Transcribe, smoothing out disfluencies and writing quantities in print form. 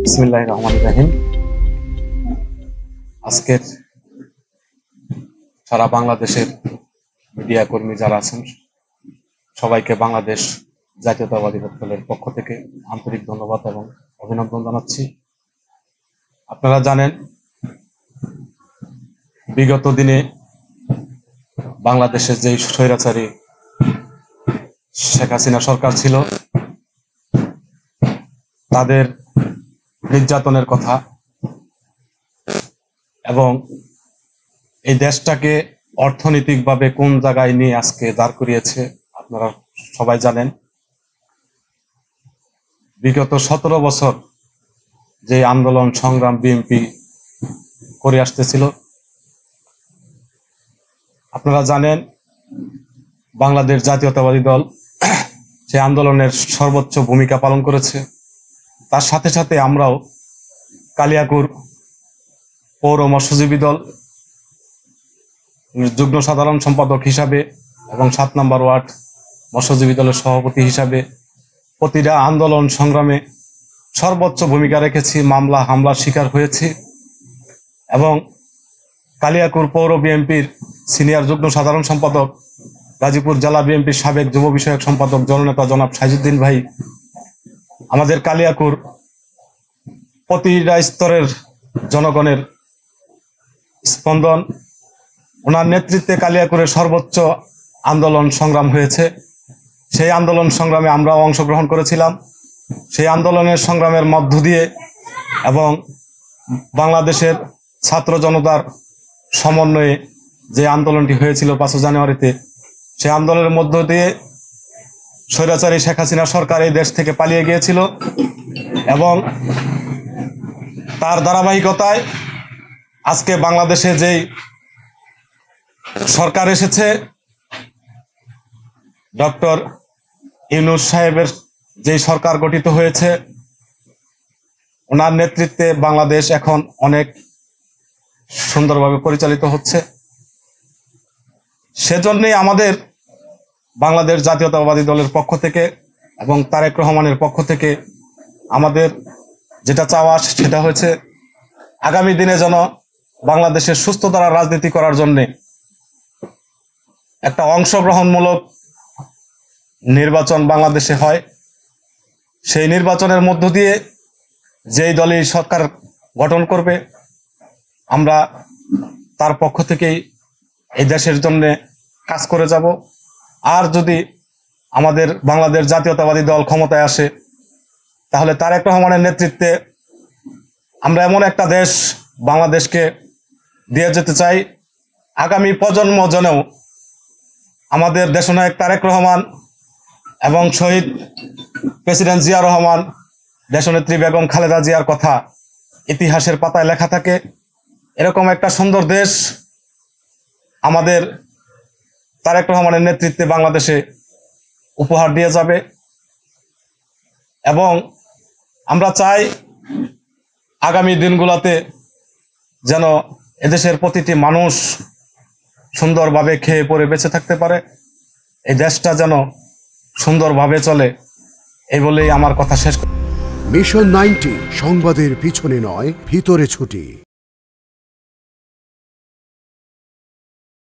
বিসমিল্লাহির রহমানির রহিম। আজকের সারা বাংলাদেশের মিডিয়া কর্মী যারা আছেন সবাইকে বাংলাদেশ জাতীয়তাবাদী দলের পক্ষ থেকে আন্তরিক ধন্যবাদ এবং অভিনন্দন জানাচ্ছি। আপনারা জানেন, বিগত দিনে বাংলাদেশের যে স্বৈরাচারী শেখ হাসিনা সরকার ছিল, তাদের নির্যাতনের কথা এবং এই দেশটাকে অর্থনৈতিকভাবে কোন জায়গায় নিয়ে আজকে দাঁড় করিয়েছে আপনারা সবাই জানেন। বিগত 17 বছর যে আন্দোলন সংগ্রাম বিএনপি করে আসতেছিল, আপনারা জানেন বাংলাদেশ জাতীয়তাবাদী দল সেই আন্দোলনের সর্বোচ্চ ভূমিকা পালন করেছে। তার সাথে সাথে আমরাও কালিয়াকৈর পৌর মৎস্যজীবী দল যুগ্ম সাধারণ সম্পাদক হিসাবে এবং 7 নম্বর ওয়ার্ড মৎস্যজীবী দলের সভাপতি হিসাবে প্রতিটা আন্দোলন সংগ্রামে সর্বোচ্চ ভূমিকা রেখেছি, মামলা হামলার শিকার হয়েছি এবং কালিয়াকৈর পৌর বিএনপির সিনিয়র যুগ্ম সাধারণ সম্পাদক, গাজীপুর জেলা বিএনপির সাবেক যুব বিষয়ক সম্পাদক জননেতা জনাব সাইজুদ্দিন ভাই আমাদের কালিয়াকৈর প্রতিটা স্তরের জনগণের স্পন্দন, ওনার নেতৃত্বে কালিয়াকৈরের সর্বোচ্চ আন্দোলন সংগ্রাম হয়েছে। সেই আন্দোলন সংগ্রামে আমরাও অংশগ্রহণ করেছিলাম। সেই আন্দোলনের সংগ্রামের মধ্য দিয়ে এবং বাংলাদেশের ছাত্র জনতার সমন্বয়ে যে আন্দোলনটি হয়েছিল 5 জানুয়ারিতে, সেই আন্দোলনের মধ্য দিয়ে স্বৈরাচারী শেখ হাসিনা সরকার এই দেশ থেকে পালিয়ে গিয়েছিল এবং তার ধারাবাহিকতায় আজকে বাংলাদেশে যেই সরকার এসেছে, ডক্টর ইউনূস সাহেবের যেই সরকার গঠিত হয়েছে, ওনার নেতৃত্বে বাংলাদেশ এখন অনেক সুন্দরভাবে পরিচালিত হচ্ছে। সেজন্যই আমাদের বাংলাদেশ জাতীয়তাবাদী দলের পক্ষ থেকে এবং তারেক রহমানের পক্ষ থেকে আমাদের যেটা চাওয়া সেটা হচ্ছে আগামী দিনে যেন বাংলাদেশের সুস্থ ধারা রাজনীতি করার জন্য একটা অংশগ্রহণমূলক নির্বাচন বাংলাদেশে হয়। সেই নির্বাচনের মধ্য দিয়ে যেই দলই সরকার গঠন করবে, আমরা তার পক্ষ থেকেই এই দেশের জন্য কাজ করে যাব। আর যদি আমাদের বাংলাদেশ জাতীয়তাবাদী দল ক্ষমতায় আসে, তাহলে তারেক রহমানের নেতৃত্বে আমরা এমন একটা দেশ বাংলাদেশকে দিয়ে যেতে চাই, আগামী প্রজন্ম যেন আমাদের দেশনায়ক তারেক রহমান এবং শহীদ প্রেসিডেন্ট জিয়া রহমান, দেশনেত্রী বেগম খালেদা জিয়ার কথা ইতিহাসের পাতায় লেখা থাকে। এরকম একটা সুন্দর দেশ আমাদের তারেক রহমানের নেতৃত্বে বাংলাদেশে উপহার দিয়ে যাবে এবং আমরা চাই আগামী দিনগুলোতে যেন এদেশের প্রতিটি মানুষ সুন্দরভাবে খেয়ে পরে বেঁচে থাকতে পারে, এই দেশটা যেন সুন্দরভাবে চলে, এই বলেই আমার কথা শেষ। মিশন 90 সংবাদের পিছনে নয়, ভিতরে ছুটি।